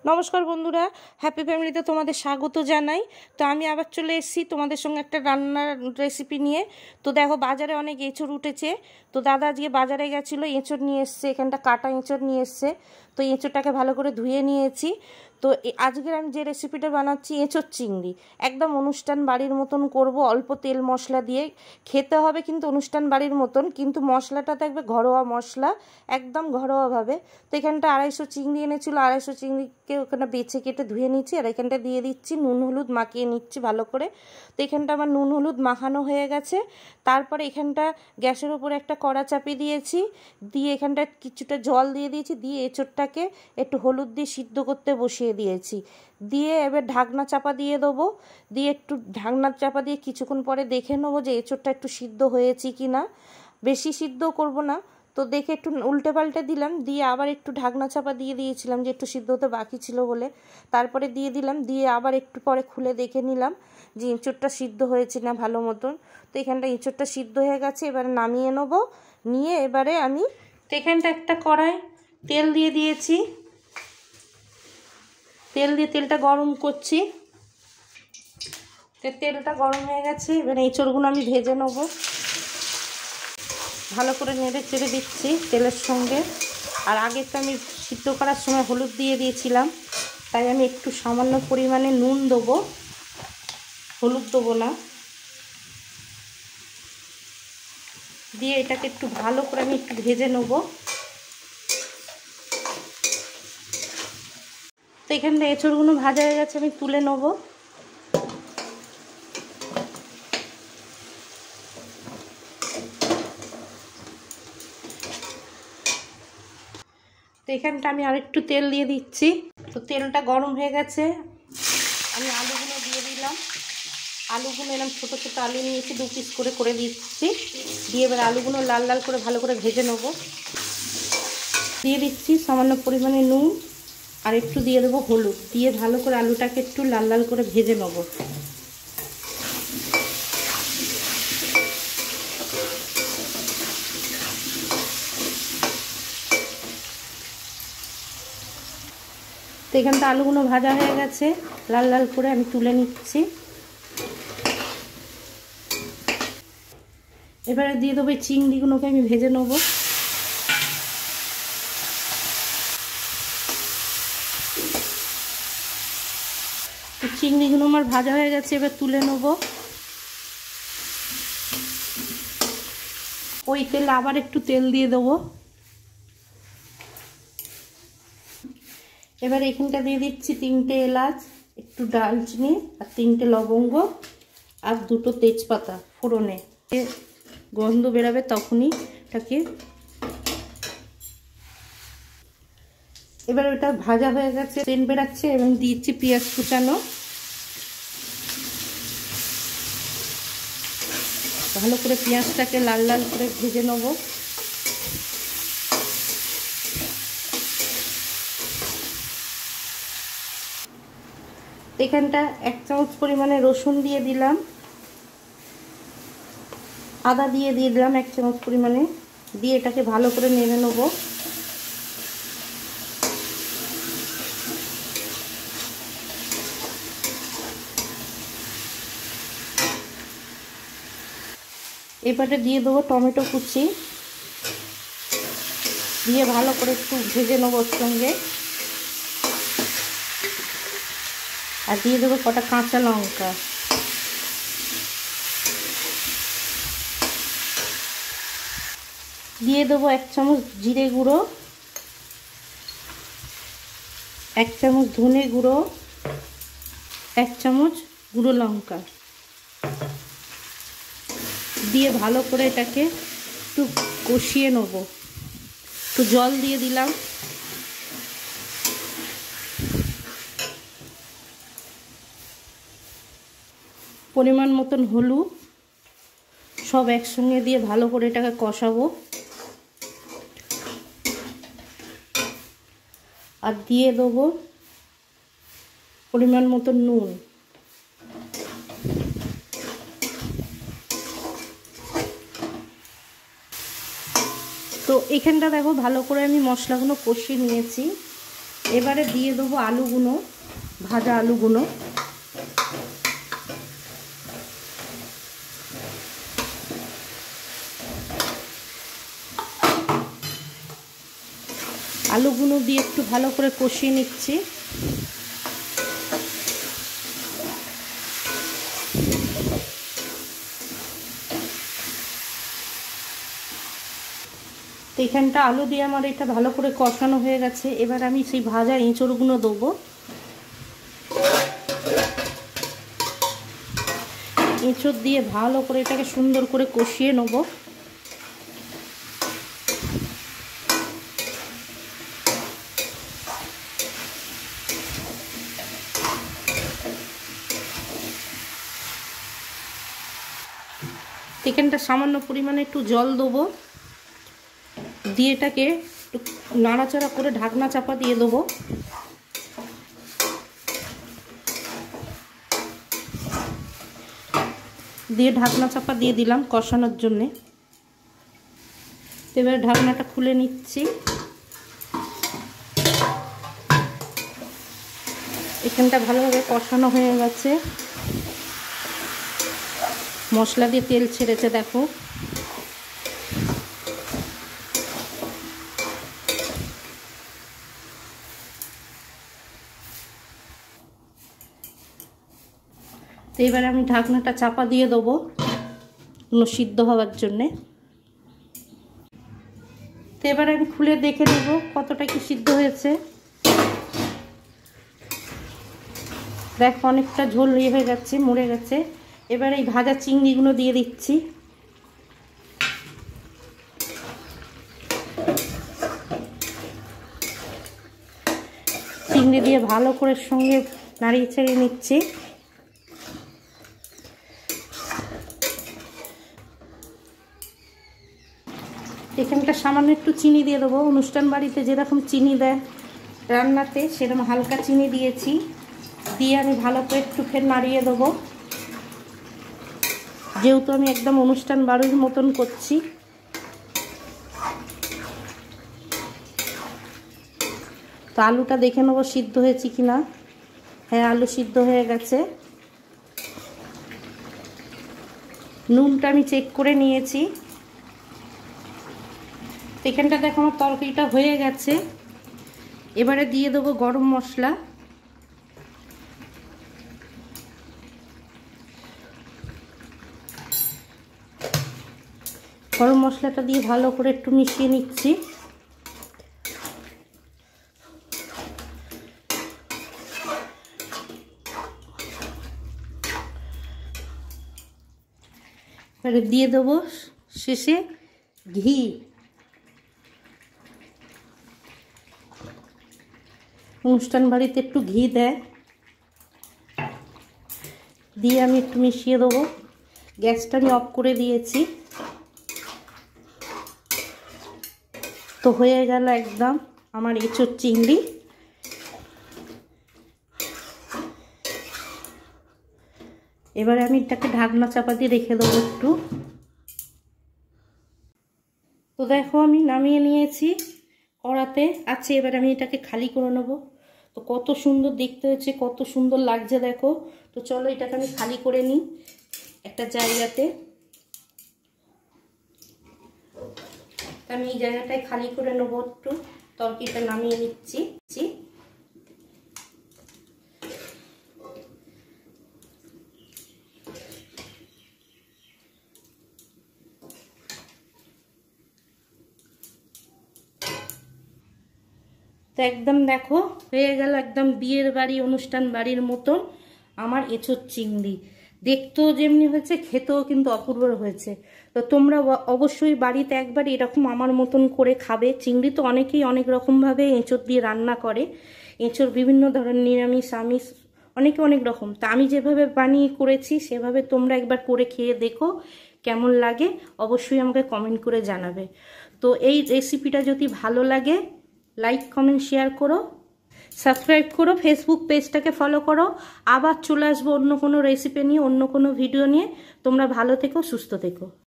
নমস্কার বন্ধুরা, হ্যাপি ফ্যামিলিতে তোমাদের স্বাগত জানাই। তো আমি আবার চলে এসেছি তোমাদের সঙ্গে একটা রান্নার রেসিপি নিয়ে। তো দেখো, বাজারে অনেক এঁচড় উঠেছে। তো দাদা আজকে বাজারে গেছিলো, এঁচড় নিয়ে এসছে, এখানটা কাটা এঁচড় নিয়ে এসছে। তো এঁচড়টাকে ভালো করে ধুয়ে নিয়েছি। তো আজকের আমি যে রেসিপিটা বানাচ্ছি, এঁচড় চিংড়ি, একদম অনুষ্ঠান বাড়ির মতন করব। অল্প তেল মশলা দিয়ে খেতে হবে, কিন্তু অনুষ্ঠান বাড়ির মতন, কিন্তু মশলাটা থাকবে ঘরোয়া মশলা, একদম ঘরোয়াভাবে। তো এখানটা 250 চিংড়ি এনেছিল, 250 চিংড়িকে ওখানে বেছে কেটে ধুয়ে নিচ্ছি। আর এখানটা দিয়ে দিচ্ছি নুন হলুদ, মাখিয়ে নিচ্ছি ভালো করে। তো এখানটা আমার নুন হলুদ মাখানো হয়ে গেছে। তারপরে এখানটা গ্যাসের উপরে একটা কড়া চাপিয়ে দিয়েছি, দিয়ে এখানটা কিছুটা জল দিয়ে দিয়েছি, দিয়ে এঁচড়টাকে একটু হলুদ দিয়ে সিদ্ধ করতে বসিয়ে দিয়েছি। দিয়ে এবার ঢাকনা চাপা দিয়ে দেবো। দিয়ে একটু ঢাকনা চাপা দিয়ে কিছুক্ষণ পরে দেখে নেবো যে এঁচড়টা একটু সিদ্ধ হয়েছে কি না। বেশি সিদ্ধ করব না, তো দেখে একটু উল্টে পাল্টে দিলাম, দিয়ে আবার একটু ঢাকনা চাপা দিয়ে দিয়েছিলাম যে একটু সিদ্ধ হতে বাকি ছিল বলে। তারপরে দিয়ে দিলাম, দিয়ে আবার একটু পরে খুলে দেখে নিলাম যে এঁচড়টা সিদ্ধ হয়েছে না ভালো মতন। তো এখানটা এঁচড়টা সিদ্ধ হয়ে গেছে, এবারে নামিয়ে নেবো। নিয়ে এবারে আমি তো এখানটা একটা কড়াই তেল দিয়ে দিয়েছি, তেল দিয়ে তেলটা গরম করছি। তেলটা গরম হয়ে গেছে, এবারে এঁচড়গুলো আমি ভেজে নেবো। ভালো করে নেড়ে চেড়ে দিচ্ছি তেলের সঙ্গে। আর আগে তো আমি সিদ্ধ করার সময় হলুদ দিয়ে দিয়েছিলাম, তাই আমি একটু সামান্য পরিমাণে নুন দেবো, হলুদ দেবো না। দিয়ে এটাকে একটু ভালো করে আমি একটু ভেজে নেবো। তো এখানে এঁচড়গুলো ভাজা হয়ে গেছে, আমি তুলে নেবো। তো এখানটা আমি আরেকটু তেল দিয়ে দিচ্ছি। তো তেলটা গরম হয়ে গেছে, আমি আলুগুলো দিয়ে দিলাম। আলুগুলো এরকম ছোটো ছোটো আলু নিয়েছি, 2 পিস করে করে দিচ্ছি। দিয়ে এবার আলুগুলো লাল লাল করে ভালো করে ভেজে নেব। দিয়ে দিচ্ছি সামান্য পরিমাণে নুন, আর একটু দিয়ে দেবো হলুদ। দিয়ে ভালো করে আলুটাকে একটু লাল লাল করে ভেজে নেব। তো এখানটা আলুগুলো ভাজা হয়ে গেছে, লাল লাল করে আমি তুলে নিচ্ছি। এবারে দিয়ে দেবো এই চিংড়িগুলোকে, আমি ভেজে নেবো। চিংড়িগুলো আমার ভাজা হয়ে গেছে, এবার তুলে নেব। ওই তেলে আবার একটু তেল দিয়ে দেবো। এবার এখানটা দিয়ে দিচ্ছি 3টে এলাচ, একটু দারচিনি, আর 3টে লবঙ্গ, আর 2টো তেজপাতা ফোড়নে। গন্ধ বেরাবে তখনই এটাকে। এবার ওটা ভাজা হয়ে গেছে, তেল বেরাচ্ছে, এবং দিচ্ছি পেঁয়াজ কুচানো। ভালো করে পেঁয়াজটাকে লাল লাল করে ভেজে নেব। এখানটা 1 চামচ পরিমাণে রসুন দিয়ে দিলাম, আদা দিয়ে দিলাম 1 চামচ পরিমাণে। দিয়ে এটাকে ভালো করে নেড়ে নেব। এবারে দিয়ে দেবো টমেটো কুচি, দিয়ে ভালো করে একটু ভেজে নেব ওর সঙ্গে। আর দিয়ে দেবো কটা কাঁচা লঙ্কা। দিয়ে দেবো 1 চামচ জিরে গুঁড়ো, 1 চামচ ধনে গুঁড়ো, 1 চামচ গুঁড়ো লঙ্কা। দিয়ে ভালো করে এটাকে একটু কষিয়ে নেব। একটু জল দিয়ে দিলাম। পরিমাণ মতন হলুদ, সব একসঙ্গে দিয়ে ভালো করে এটাকে কষাবো। আর দিয়ে দেবো পরিমাণ মতন নুন। তো এখানটা দেখো ভালো করে আমি মশলাগুলো কষিয়ে নিয়েছি। এবারে দিয়ে দেবো আলুগুলো, ভাজা আলুগুলো। আলুগুলো দিয়ে একটু ভালো করে কষিয়ে নিচ্ছি। এইখানটা আলু দিয়ে আমার এটা ভালো করে কষানো হয়ে গেছে। এবার আমি সেই ভাজা এঁচড়গুলো দেবো। এঁচড় দিয়ে ভালো করে এটাকে সুন্দর করে কষিয়ে নেব। এখানটা সামান্য পরিমাণে একটু জল দেবো, দিয়ে এটাকে একটু নাড়াচাড়া করে ঢাকনা চাপা দিয়ে দেবো। দিয়ে ঢাকনা চাপা দিয়ে দিলাম কষানোর জন্যে। এবার ঢাকনাটা খুলে নিচ্ছি। এখানটা ভালোভাবে কষানো হয়ে গেছে, মশলা দিয়ে তেল ছেড়েছে দেখো। তো এবার আমি ঢাকনাটা চাপা দিয়ে দেবো সিদ্ধ হওয়ার জন্যে। তো এবার আমি খুলে দেখে নেব কতটা কি সিদ্ধ হয়েছে। দেখো অনেকটা ঝোল হয়ে গেছে, মরে গেছে। এবার এই ভাজা চিংড়িগুলো দিয়ে দিচ্ছি। চিংড়ি দিয়ে ভালো করে সঙ্গে নাড়িয়ে ছাড়িয়ে নিচ্ছি। এখানটা সামান্য একটু চিনি দিয়ে দেবো। অনুষ্ঠান বাড়িতে যেরকম চিনি দেয় রান্নাতে, সেরকম হালকা চিনি দিয়েছি। দিয়ে আমি ভালো করে একটু ফের নাড়িয়ে দেবো, যেহেতু আমি একদম অনুষ্ঠান বাড়ির মতন করছি। তো আলুটা দেখে নেবো সিদ্ধ হয়েছে কিনা। হ্যাঁ, আলু সিদ্ধ হয়ে গেছে। নুনটা আমি চেক করে নিয়েছি। এখানটা দেখো আমার তরকারিটা হয়ে গেছে। এবারে দিয়ে দেবো গরম মশলা। গরম মশলাটা দিয়ে ভালো করে একটু মিশিয়ে নিচ্ছি। এবারে দিয়ে দেবো শেষে ঘি। অনুষ্ঠান বাড়িতে একটু ঘি দেয়। দিয়ে আমি একটু মিশিয়ে দেবো। গ্যাসটা আমি অফ করে দিয়েছি। তো হয়ে গেল একদম আমার এঁচোড় চিংড়ি। এবারে আমি এটাকে ঢাকনা চাপা দিয়ে রেখে দেবো একটু। তো দেখো আমি নামিয়ে নিয়েছি কড়াতে আছে। এবার আমি এটাকে খালি করে নেবো। তো কত সুন্দর দেখতে হয়েছে, কত সুন্দর লাগছে দেখো। তো চলো এটাকে আমি খালি করে নিই একটা জায়গাতে। আমি এই জায়গাটায় খালি করে নেবো একটু। তরকারিটা নামিয়ে নিচ্ছি। তো একদম দেখো হয়ে গেল একদম বিয়ের বাড়ি, অনুষ্ঠান বাড়ির মতন আমার এঁচোড় চিংড়ি। দেখতেও যেমনি হয়েছে, খেতেও কিন্তু অপূর্ব হয়েছে। তো তোমরা অবশ্যই বাড়িতে একবার এরকম আমার মতন করে খাবে। চিংড়ি তো অনেকেই অনেক রকমভাবে এঁচোড় দিয়ে রান্না করে। এঁচোড় বিভিন্ন ধরনের, নিরামিষ আমিষ অনেকে অনেক রকম। তা আমি যেভাবে বানিয়ে করেছি সেভাবে তোমরা একবার করে খেয়ে দেখো কেমন লাগে। অবশ্যই আমাকে কমেন্ট করে জানাবে। তো এই রেসিপিটা যদি ভালো লাগে লাইক কমেন্ট শেয়ার করো, সাবস্ক্রাইব করো, ফেসবুক পেজটাকে ফলো করো। আবার চলে আসবো অন্য কোনো রেসিপি নিয়ে, অন্য কোনো ভিডিও নিয়ে। তোমরা ভালো থেকো, সুস্থ থেকো।